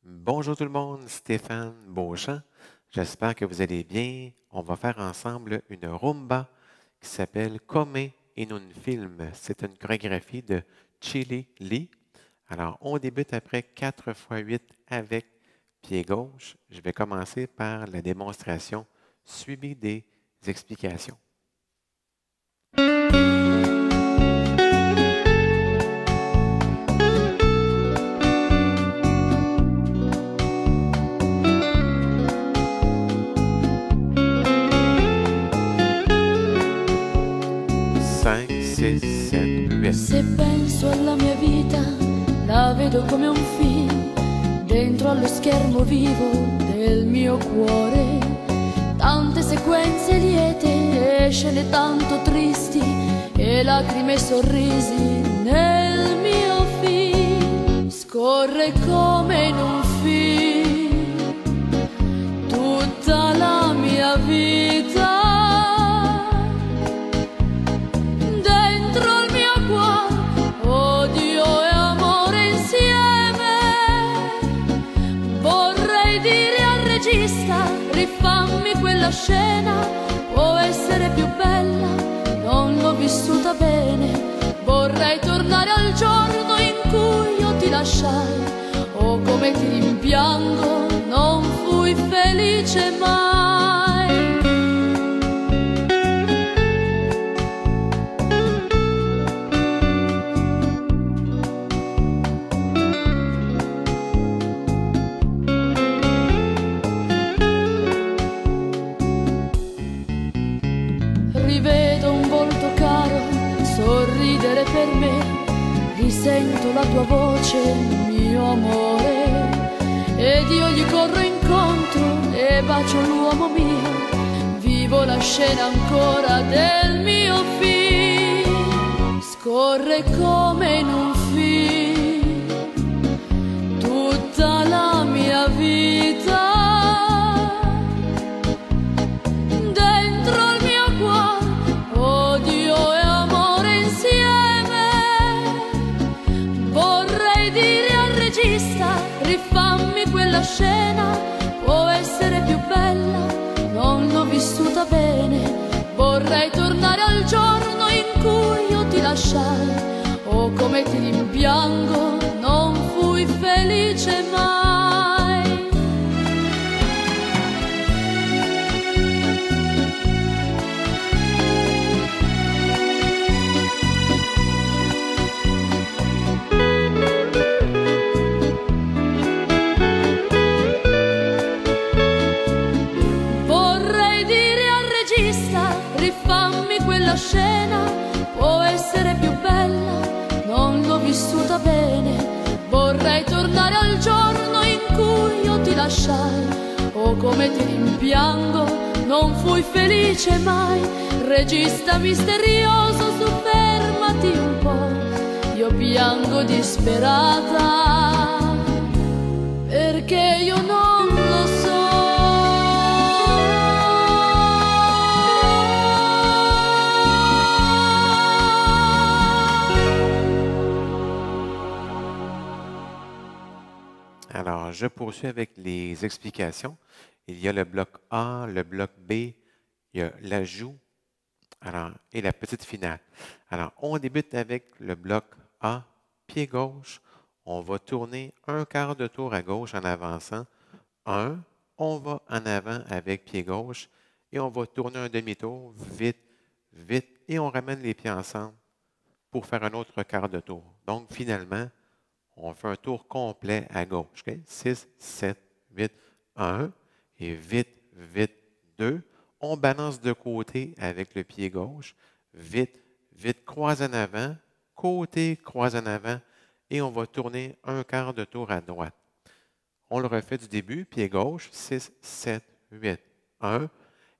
Bonjour tout le monde, Stéphane Beauchamp. J'espère que vous allez bien. On va faire ensemble une rumba qui s'appelle Come in un film. C'est une chorégraphie de Chili Lee. Alors, on débute après 4 fois 8 avec pied gauche. Je vais commencer par la démonstration suivie des explications. 5, 6, 7, 8. Se penso alla mia vita, la vedo come un film, dentro allo schermo vivo del mio cuore. Tante sequenze liete e scene tanto tristi, e lacrime e sorrisi nel mio film. Scorre come in un film, tutta la mia vita. Rifammi quella scena, può essere più bella, non l'ho vissuta bene. Vorrei tornare al giorno in cui io ti lasciai, oh come ti rimpiango, non fui felice mai. Rivedo un volto caro sorridere per me, risento la tua voce, mio amore, ed io gli corro incontro e bacio l'uomo mio, vivo la scena ancora del mio film. Scorre come in un film, tutta la mia vita. Rifammi quella scena, può essere più bella, non l'ho vissuta bene. Vorrei tornare al giorno in cui io ti lasciai, oh come ti rimpiango, non fui felice mai. Rifammi quella scena, può essere più bella, non l'ho vissuta bene. Vorrei tornare al giorno in cui io ti lasciai, oh come ti rimpiango, non fui felice mai. Regista misterioso, su fermati un po', io piango disperata, perché io non lo so. Alors, je poursuis avec les explications. Il y a le bloc A, le bloc B, il y a l'ajout et la petite finale. Alors, on débute avec le bloc A, pied gauche. On va tourner un quart de tour à gauche en avançant. On va en avant avec pied gauche et on va tourner un demi-tour, vite, vite, et on ramène les pieds ensemble pour faire un autre quart de tour. Donc, finalement, on fait un tour complet à gauche. Okay? 6, 7, 8, 1. Et vite, vite, 2. On balance de côté avec le pied gauche. Vite, vite, croise en avant. Côté, croise en avant. Et on va tourner un quart de tour à droite. On le refait du début. Pied gauche. 6, 7, 8, 1.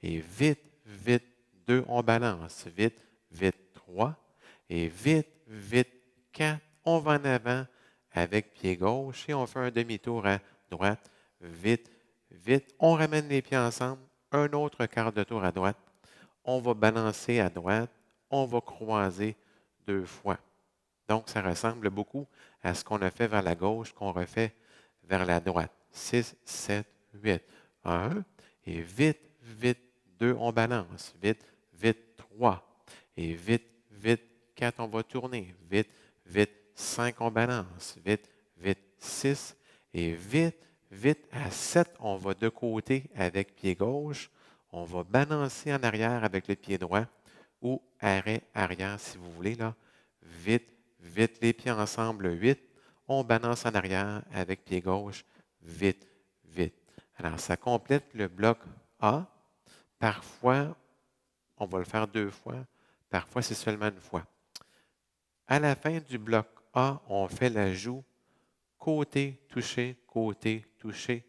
Et vite, vite, 2. On balance. Vite, vite, 3. Et vite, vite, 4. On va en avant avec pied gauche et on fait un demi-tour à droite, vite, vite. On ramène les pieds ensemble, un autre quart de tour à droite. On va balancer à droite, on va croiser 2 fois. Donc, ça ressemble beaucoup à ce qu'on a fait vers la gauche, qu'on refait vers la droite. 6, 7, 8. 1. Et vite, vite, 2, on balance. Vite, vite, 3. Et vite, vite, 4, on va tourner. Vite, vite, 5, on balance. Vite, vite, 6. Et vite, vite, à 7, on va de côté avec pied gauche. On va balancer en arrière avec le pied droit ou arrêt arrière si vous voulez. Là. Vite, vite, les pieds ensemble, 8. On balance en arrière avec pied gauche. Vite, vite. Alors, ça complète le bloc A. Parfois, on va le faire 2 fois. Parfois, c'est seulement une fois. À la fin du bloc A, on fait l'ajout côté, touché, côté, touché.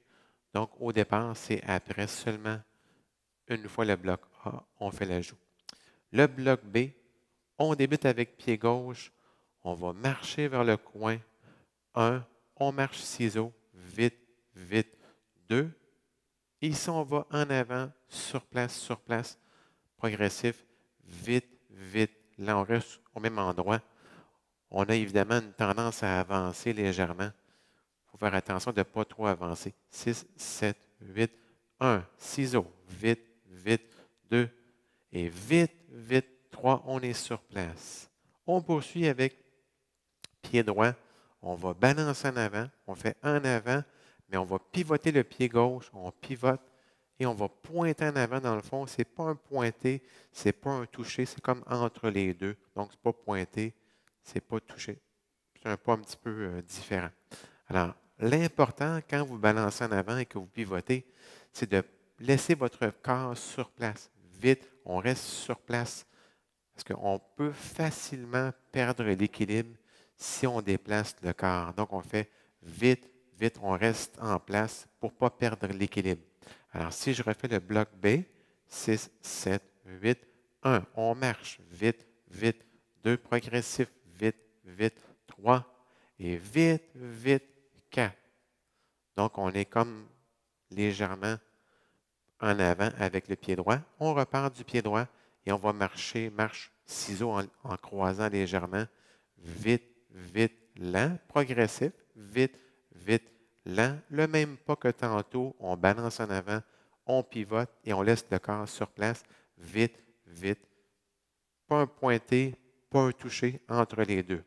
Donc, au départ, c'est après seulement une fois le bloc A, on fait l'ajout. Le bloc B, on débute avec pied gauche. On va marcher vers le coin. 1, on marche ciseaux, vite, vite. 2, ici, on va en avant, sur place, progressif, vite, vite. Là, on reste au même endroit. On a évidemment une tendance à avancer légèrement. Il faut faire attention de ne pas trop avancer. 6, 7, 8, 1, ciseaux, vite, vite, 2, et vite, vite, 3, on est sur place. On poursuit avec pied droit. On va balancer en avant. On fait en avant, mais on va pivoter le pied gauche. On pivote et on va pointer en avant. Dans le fond, ce n'est pas un pointé, ce n'est pas un touché, c'est comme entre les deux. Donc, ce n'est pas pointé, ce n'est pas touché. C'est un pas un petit peu différent. Alors, l'important, quand vous balancez en avant et que vous pivotez, c'est de laisser votre corps sur place. Vite, on reste sur place. Parce qu'on peut facilement perdre l'équilibre si on déplace le corps. Donc, on fait vite, vite, on reste en place pour ne pas perdre l'équilibre. Alors, si je refais le bloc B, 6, 7, 8, 1, on marche vite, vite, 2, progressif, vite, vite, 3, et vite, vite, 4. Donc, on est comme légèrement en avant avec le pied droit. On repart du pied droit et on va marcher, marche, ciseaux en croisant légèrement, vite, vite, lent, progressif, vite, vite, lent. Le même pas que tantôt, on balance en avant, on pivote et on laisse le corps sur place, vite, vite. Pas un pointé, pas un touché entre les deux.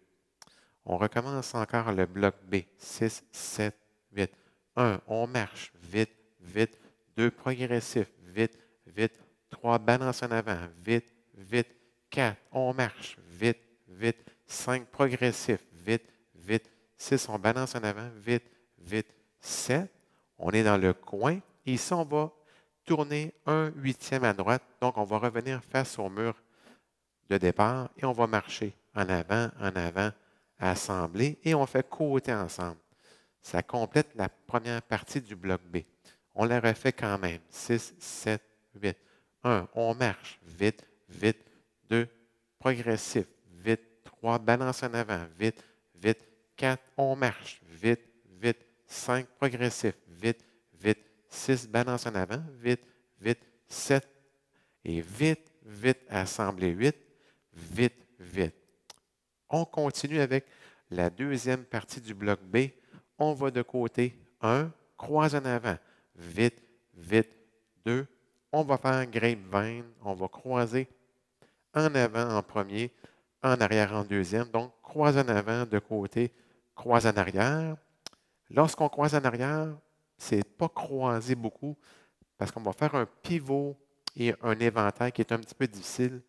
On recommence encore le bloc B. 6, 7, 8. 1, on marche, vite, vite. 2, progressif, vite, vite. 3, balance en avant, vite, vite. 4, on marche, vite, vite. 5, progressif, vite, vite. 6, on balance en avant, vite, vite. 7, on est dans le coin. Ici, on va tourner 1/8 à droite. Donc, on va revenir face au mur de départ et on va marcher en avant, assembler et on fait côté ensemble. Ça complète la première partie du bloc B. On la refait quand même. 6, 7, 8. 1, on marche vite, vite. 2, progressif, vite. 3, balance en avant, vite, vite. 4, on marche vite, vite. 5, progressif, vite, vite. 6, balance en avant, vite, vite. 7, et vite, vite, assembler 8, vite, vite. On continue avec la deuxième partie du bloc B. On va de côté. 1, croise en avant. Vite, vite. 2, on va faire grapevine. On va croiser en avant en premier, en arrière en deuxième. Donc, croise en avant de côté, croise en arrière. Lorsqu'on croise en arrière, ce n'est pas croiser beaucoup parce qu'on va faire un pivot et un éventail qui est un petit peu difficile.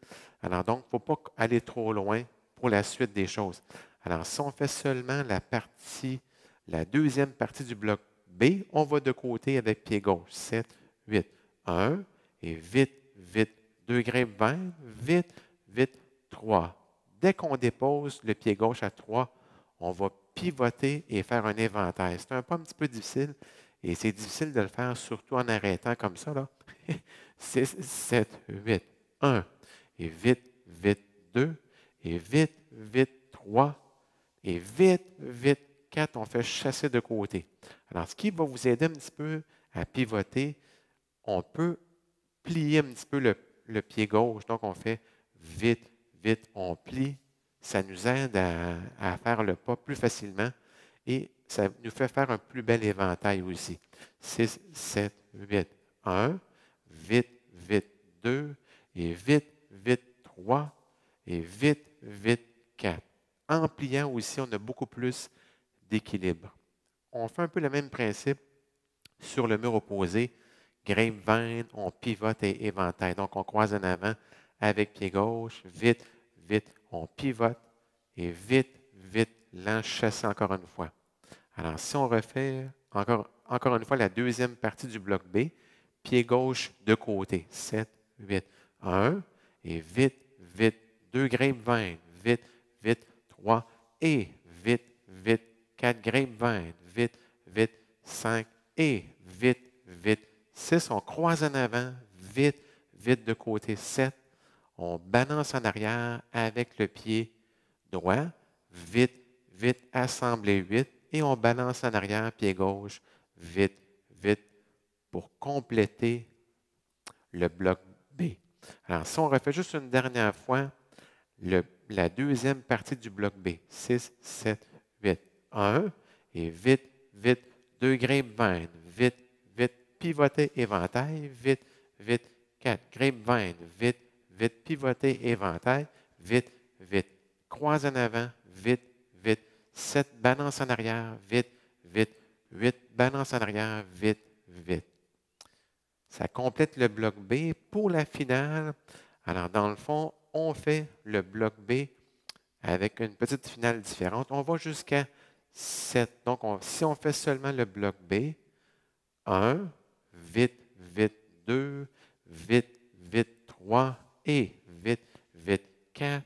Alors donc, il ne faut pas aller trop loin pour la suite des choses. Alors, si on fait seulement la deuxième partie du bloc B, on va de côté avec pied gauche. 7, 8, 1, et vite, vite, 2 grapevines, vite, vite, 3. Dès qu'on dépose le pied gauche à 3, on va pivoter et faire un éventail. C'est un pas un petit peu difficile et c'est difficile de le faire surtout en arrêtant comme ça. Là. 6, 7, 8, 1, et vite, vite, 2, et vite, vite, 3, et vite, vite, 4, on fait chasser de côté. Alors, ce qui va vous aider un petit peu à pivoter, on peut plier un petit peu le pied gauche. Donc, on fait vite, vite, on plie. Ça nous aide à faire le pas plus facilement. Et ça nous fait faire un plus bel éventail aussi. 6, 7, 8, 1, vite, vite, 2, et vite, vite, 3, et vite, vite, 4. En pliant aussi, on a beaucoup plus d'équilibre. On fait un peu le même principe sur le mur opposé. Grapevine, on pivote et éventail. Donc, on croise en avant avec pied gauche, vite, vite, on pivote et vite, vite, l'enchasse encore une fois. Alors, si on refait encore une fois la deuxième partie du bloc B, pied gauche de côté, 7, 8, 1, et vite, vite, 2 grapevine, vite, vite, 3, et vite, vite, 4 grapevine, vite, vite, 5, et vite, vite, 6, on croise en avant, vite, vite de côté, 7, on balance en arrière avec le pied droit, vite, vite, assemblé 8, et on balance en arrière, pied gauche, vite, vite, pour compléter le bloc B. Alors, si on refait juste une dernière fois, la deuxième partie du bloc B, 6, 7, 8, 1, et vite, vite, 2 grapevine, vite, vite, pivoter, éventail, vite, vite, 4 grapevine, vite, vite, pivoter, éventail, vite, vite, croise en avant, vite, vite, 7, balance en arrière, vite, vite, 8, balance en arrière, vite, vite. Ça complète le bloc B. Pour la finale, alors dans le fond, on fait le bloc B avec une petite finale différente. On va jusqu'à 7. Donc, si on fait seulement le bloc B, 1, vite, vite, 2, vite, vite, 3, et vite, vite, 4,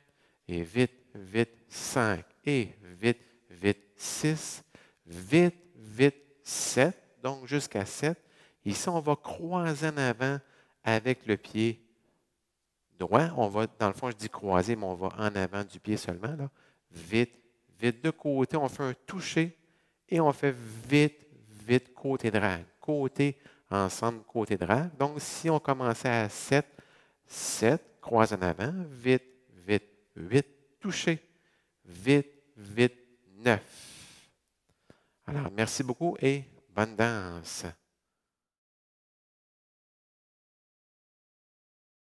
et vite, vite, 5, et vite, vite, 6, vite, vite, 7, donc jusqu'à 7. Ici, on va croiser en avant avec le pied droit. On va, dans le fond, je dis croiser, mais on va en avant du pied seulement. Là. Vite, vite de côté. On fait un toucher et on fait vite, vite, côté drague. Côté, ensemble, côté drague. Donc, si on commençait à 7, 7, croise en avant, vite, vite, 8, toucher, vite, vite, 9. Alors, merci beaucoup et bonne danse.